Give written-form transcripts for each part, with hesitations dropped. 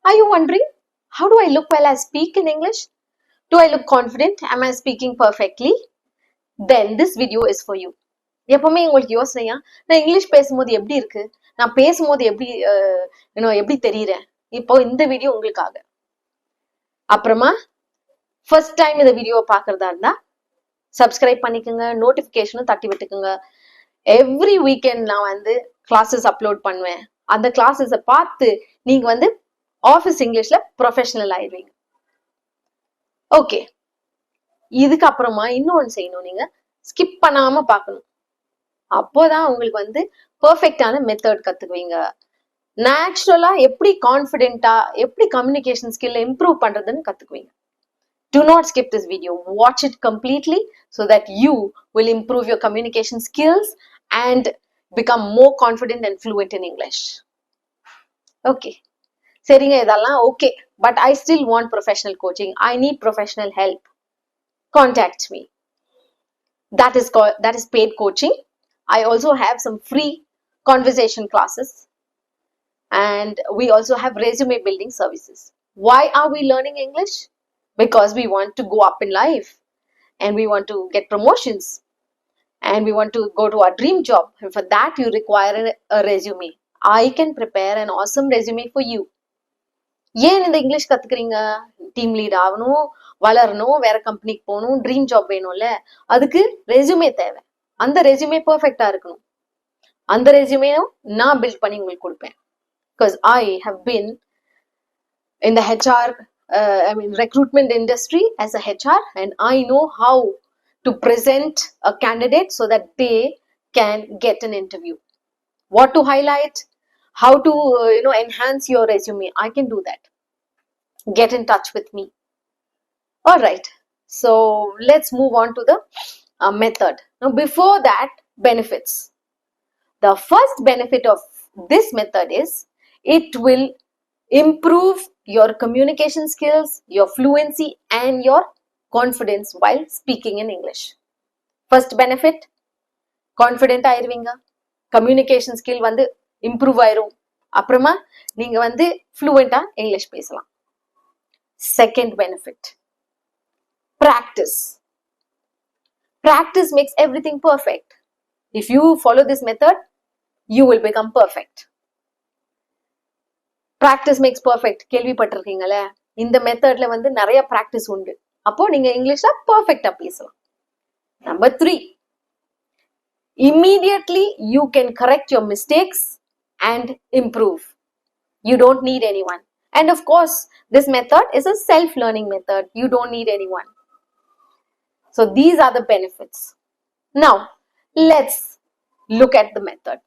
Are you wondering, how do I look while I speak in English? Do I look confident? Am I speaking perfectly? Then this video is for you. எப்பவுமே உங்களுக்கு யோசனையா, நான் English பேசும்போது எப்படி இருக்கு, நான் பேசும்போது எப்படி எப்படி தெரியுறேன், இப்போ இந்த வீடியோ உங்களுக்காக. அப்புறமா ஃபர்ஸ்ட் டைம் இந்த வீடியோவை பார்க்கறதா இருந்தா சப்ஸ்கிரைப் பண்ணிக்கோங்க, நோட்டிபிகேஷனும் தட்டி விட்டுக்குங்க. எவ்ரி வீக்கெண்ட் நான் வந்து கிளாஸஸ் அப்லோட் பண்ணுவேன். அந்த கிளாஸஸை பார்த்து நீங்க வந்து ஆஃபீஸ் இங்கிலீஷ்ல ப்ரொஃபஷனல் ஆயிடுவீங்க. ஓகே, இதுக்கு அப்புறமா இன்னொன்னு செய்யணும், நீங்க ஸ்கிப் பண்ணாம பார்க்கணும். அப்போதான் உங்களுக்கு வந்து பெர்ஃபெக்டான மெத்தட் கத்துக்குவீங்க. நேச்சுரலா எப்படி கான்ஃபிடென்ட்டா எப்படி கம்யூனிகேஷன் ஸ்கில்ல இம்ப்ரூவ் பண்றதுன்னு கத்துக்குவீங்க. Do not skip this video. Watch it completely so that you will improve your communication skills and become more confident and fluent in English. Okay. சரிங்க, இதெல்லாம் okay, but I still want professional coaching. I need professional help. Contact me. That is paid coaching. I also have some free conversation classes, and we also have resume building services. Why are we learning English? Because we want to go up in life, and we want to get promotions, and we want to go to our dream job, and for that you require a resume. I can prepare an awesome resume for you. ஏன் இந்த English கத்துக்கிறீங்க? Team lead ஆகணும், வளரணும், வேற கம்பெனிக்கு போகணும், dream job வேணும்ல, அதுக்கு resume தேவை. அந்த ரெஸ்யூமே பெர்ஃபெக்டா இருக்கணும். அந்த ரெஸ்யூமேயும் நான் பில்ட் பண்ணி உங்களுக்கு கொடுப்பேன். Because I have been in the HR, recruitment industry as a HR, and I know how to present a candidate so that they can get an interview. What to highlight, how to enhance your resume. I can do that. Get in touch with me. All right, so let's move on to the method. Now before that, benefits. The first benefit of this method is it will improve your communication skills, your fluency, and your confidence while speaking in English. First benefit, confident ஆயிருவீங்க, communication skill வந்து improve ஆயிரும், அப்புறமா நீங்க வந்து fluent-ஆ English பேசலாம். Second benefit, practice. Practice makes everything perfect. If you follow this method, you will become perfect. Practice makes perfect. கேள்விப்பட்டிருக்கீங்களே, இந்த மெத்தட்ல வந்து நிறைய பிராக்டிஸ் உண்டு. அப்போ நீங்க இங்கிலீஷ்ல பெர்ஃபெக்ட்டா பேசலாம். Number 3, immediately you can correct your mistakes and improve. You don't need anyone. And of course, this method is a self-learning method. You don't need anyone. So these are the benefits. Now, let's look at the method.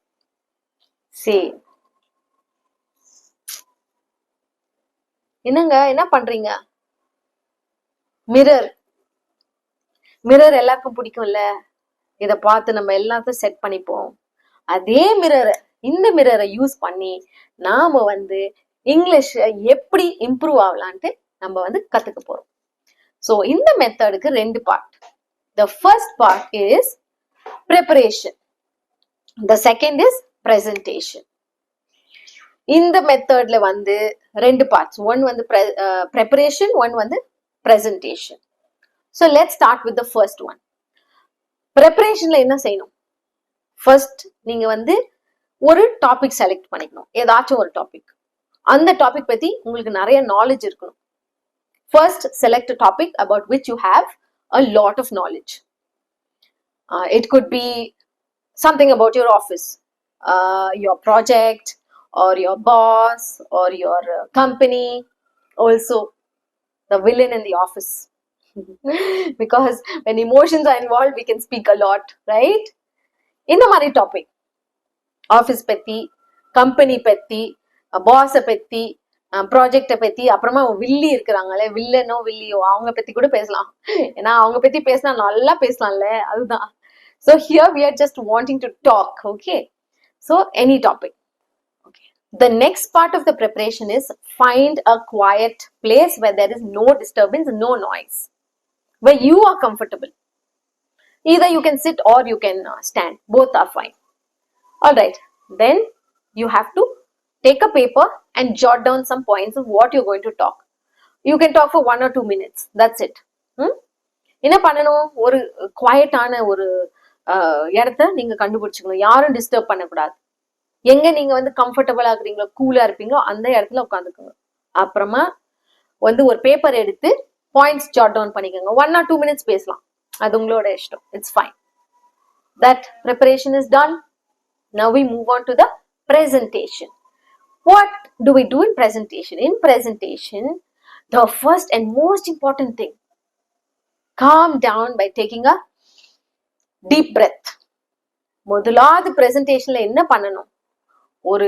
Say, என்னங்க என்ன பண்றீங்க? Mirror எல்லாருக்கும் பிடிக்கும்ல, இத பார்த்து நம்ம எல்லாத்தையும் set பண்ணிப்போம். அதே மிரரை, இந்த மிரரை யூஸ் பண்ணி நாம வந்து இங்கிலீஷ் எப்படி இம்ப்ரூவ் ஆகலான்ட்டு நம்ம வந்து கத்துக்க போறோம். So இந்த மெத்தடுக்கு 2 part. The first part is preparation. The second is presentation. இந்த மெத்தட்ல வந்து 2 parts. One வந்து preparation, one வந்து presentation. So let's start with the first one. Preparationல என்ன செய்யணும்? First நீங்க வந்து ஒரு டாபிக் செலக்ட் பண்ணிக்கணும். ஏதாச்சும் ஒரு டாபிக். அந்த டாபிக் பத்தி உங்களுக்கு நிறைய நாலேஜ் இருக்கணும். First, select a topic about which you have a lot of knowledge. It could be something about your office, your project, or your boss, or your company. Also, the villain in the office. Because when emotions are involved, we can speak a lot, right? In the money topic, office பத்தி, company பத்தி, boss பத்தி, ப்ராஜெக்ட பத்தி, அப்புறமா வில்லி இருக்கிறாங்களே, வில்லனோ வில்லியோ, அவங்க பத்தி கூட பேசலாம். ஏன்னா அவங்க பத்தி பேசினா நல்லா பேசலாம்ல, அதுதான். So here we are just wanting to talk, okay? So any topic. Okay. The next part of the preparation is find a quiet place where there is no disturbance, no noise, where you are comfortable. Either you can sit or you can stand. Both are fine. All right. Then you have to take a paper and jot down some points of what you're going to talk. You can talk for 1 or 2 minutes. That's it. என்ன பண்ணணும், ஒரு குவாய்ட்டான ஒரு இடத்த நீங்க கண்டுபிடிச்சுக்கணும். யாரும் disturb பண்ணக்கூடாது. எங்க நீங்க வந்து கம்ஃபர்டபுளா இருக்கிறீங்களோ, கூலா இருப்பீங்களோ அந்த இடத்துல உட்காந்துக்கோங்க. அப்புறமா வந்து ஒரு பேப்பர் எடுத்து பாயிண்ட்ஸ் ஜாட் டவுன் பண்ணிக்கோங்க. 1 or 2 minutes பேசலாம், அது உங்களோட இஷ்டம். It's fine. That preparation is done. Now we move on to the presentation. What do we do in presentation? In presentation, the first and most important thing, calm down by taking a deep breath. முதலாவது பிரசன்டேஷன்ல என்ன பண்ணணும், ஒரு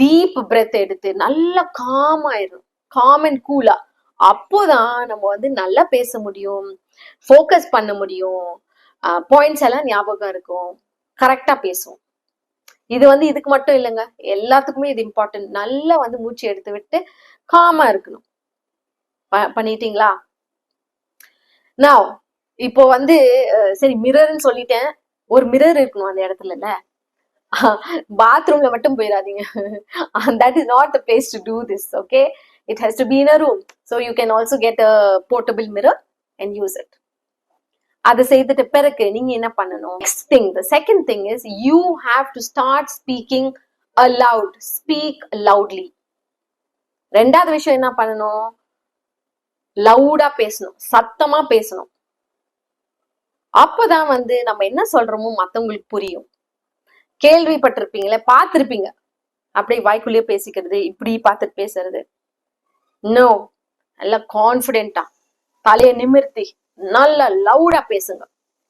deep breadth எடுத்து நல்லா com ஆயிடும், com and கூலா. அப்போதான் நம்ம வந்து நல்லா பேச முடியும், ஃபோக்கஸ் பண்ண முடியும், பாயிண்ட்ஸ் எல்லாம் ஞாபகம் இருக்கும், கரெக்டா பேசுவோம். இது வந்து இதுக்கு மட்டும் இல்லைங்க, எல்லாத்துக்குமே இது இம்பார்ட்டன்ட். நல்லா வந்து மூச்சு எடுத்து விட்டு காமா இருக்கணும். பண்ணிட்டீங்களா? நான் இப்போ வந்து சரி மிரர்ன்னு சொல்லிட்டேன், ஒரு மிரர் இருக்கணும் அந்த இடத்துல. இல்ல பாத்ரூம்ல மட்டும் போயிடாதீங்க. that is not the place to do this. Okay, it has to be in a room, so you can also get a portable mirror and use it. அதை செய்துட்டு பிறகு நீங்க என்ன பண்ணணும், next thing, the second thing is you have to start speaking aloud. Speak loudly. ரெண்டாவது விஷயம் என்ன பண்ணணும், லவுடா பேசணும், சத்தமா பேசணும். அப்பதான் வந்து நம்ம என்ன சொல்றோமோ மத்தவங்களுக்கு புரியும். கேள்விப்பட்டிருப்பீங்களே, பார்த்திருப்பீங்க, அப்படியே வாய்க்குள்ளேயே பேசிக்கிறது, இப்படி பார்த்துட்டு பேசுறது. நோ, நல்லா கான்பிடென்டா தலையை நிமிர்த்தி நல்லா லவுடா பேசுங்க.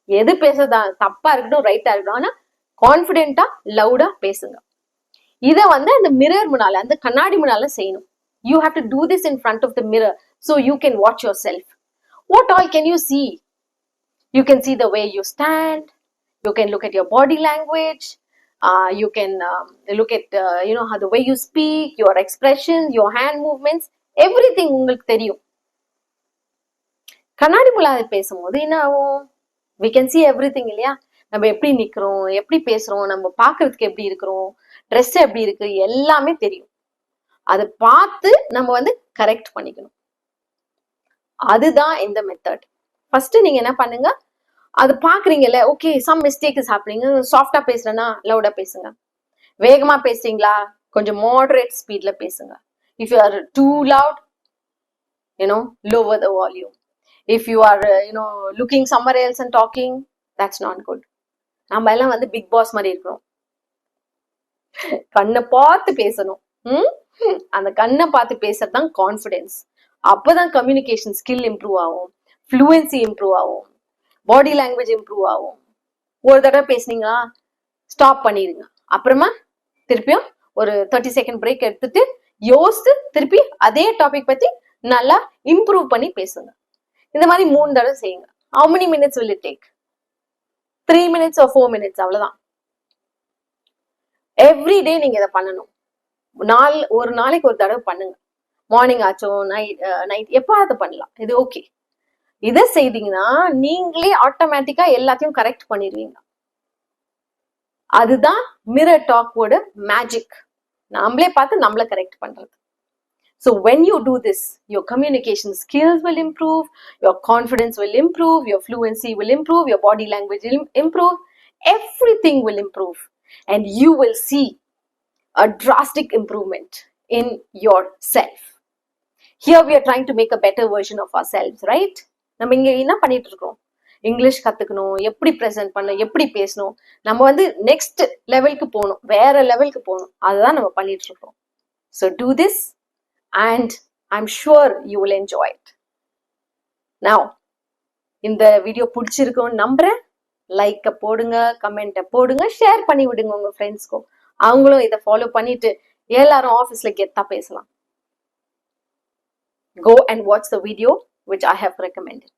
எது பேசுறதா தப்பா இருக்கட்டும் ரைட்டா இருக்கட்டும், ஆனா கான்பிடென்டா லவுடா பேசுங்க. இத வந்து அந்த மிரர் முன்னால, அந்த கண்ணாடி முன்னால செய்யணும். You have to do this in front of the mirror so you can watch yourself. What all can you see? You can see the way you stand, you can look at your body language, you can look at how the way you speak, your expressions, your hand movements, everything உங்களுக்கு தெரியும். கண்ணாடி முன்னால பேசும்போது என்ன ஆகும், we can see everything இல்லையா? நம்ம எப்படி நிக்கிறோம், எப்படி பேசுறோம், நம்ம பாக்குறதுக்கு எப்படி இருக்கிறோம், ட்ரெஸ் எப்படி இருக்கு, எல்லாமே தெரியும். அதை பார்த்து நம்ம வந்து கரெக்ட் பண்ணிக்கணும். அதுதான் இந்த மெத்தட். ஃபர்ஸ்ட் நீங்க என்ன பண்ணுங்க, அது பாக்குறீங்கல்ல, okay some mistake is happening, சாஃப்டா பேசுறேன்னா லவுடா பேசுங்க. வேகமா பேசுறீங்களா, கொஞ்சம் மாடரேட் ஸ்பீட்ல பேசுங்க. If you are too loud, lower the volume. If you are looking somewhere else and talking, that's not good. நம்ம எல்லாம் வந்து பிக் பாஸ் மாதிரி இருக்கிறோம். கண்ணை பார்த்து பேசணும். அந்த கண்ணை பார்த்து பேசுறது தான் கான்ஃபிடென்ஸ். அப்பதான் கம்யூனிகேஷன் ஸ்கில் இம்ப்ரூவ் ஆகும், ஃப்ளூயன்சி இம்ப்ரூவ் ஆகும், பாடி லாங்குவேஜ் இம்ப்ரூவ் ஆகும். ஒரு தடவை பேசுனீங்களா ஸ்டாப் பண்ணிடுங்க. அப்புறமா திருப்பியும் ஒரு 30 செகண்ட் பிரேக் எடுத்துட்டு யோசித்து திருப்பி அதே டாபிக் பத்தி நல்லா இம்ப்ரூவ் பண்ணி பேசுங்க. இந்த மாதிரி 3 தடவை செய்யுங்க. How many minutes will it take? 3 minutes or 4 minutes, அவ்வளவுதான். எவ்ரி டே நீங்க இதை பண்ணணும். ஒரு நாளைக்கு ஒரு தடவை பண்ணுங்க. மார்னிங் ஆச்சும் நைட் எப்பாவது பண்ணலாம், இது ஓகே. இதை செய்தீங்கன்னா நீங்களே ஆட்டோமேட்டிக்கா எல்லாத்தையும் கரெக்ட் பண்ணிடுவீங்க. அதுதான் மிரர் டாக்கோட மேஜிக். நாமளே பார்த்து நம்மள கரெக்ட் பண்றது. So when you do this, your communication skills will improve, your confidence will improve, your fluency will improve, your body language will improve, everything will improve, and you will see a drastic improvement in yourself. Here we are trying to make a better version of ourselves, right? நம்ம இங்க என்ன பண்ணிட்டு இருக்கோம், English கத்துக்கணும், எப்படி present பண்ணணும், எப்படி பேசணும், நம்ம வந்து நெக்ஸ்ட் லெவலுக்கு போகணும், வேற லெவலுக்கு போகணும், அதுதான் நம்ம பண்ணிட்டு இருக்கோம். So do this and I'm sure you will enjoy it. Now இந்த வீடியோ பிடிச்சிருக்கும்னு நம்புறேன். லைக்க போடுங்க, கமெண்ட்டை போடுங்க, ஷேர் பண்ணி விடுங்க உங்க ஃப்ரெண்ட்ஸ்க்கும். அவங்களும் இதை ஃபாலோ பண்ணிட்டு எல்லாரும் ஆஃபீஸ்ல கெத்தா பேசலாம். Go and watch the video which I have recommended.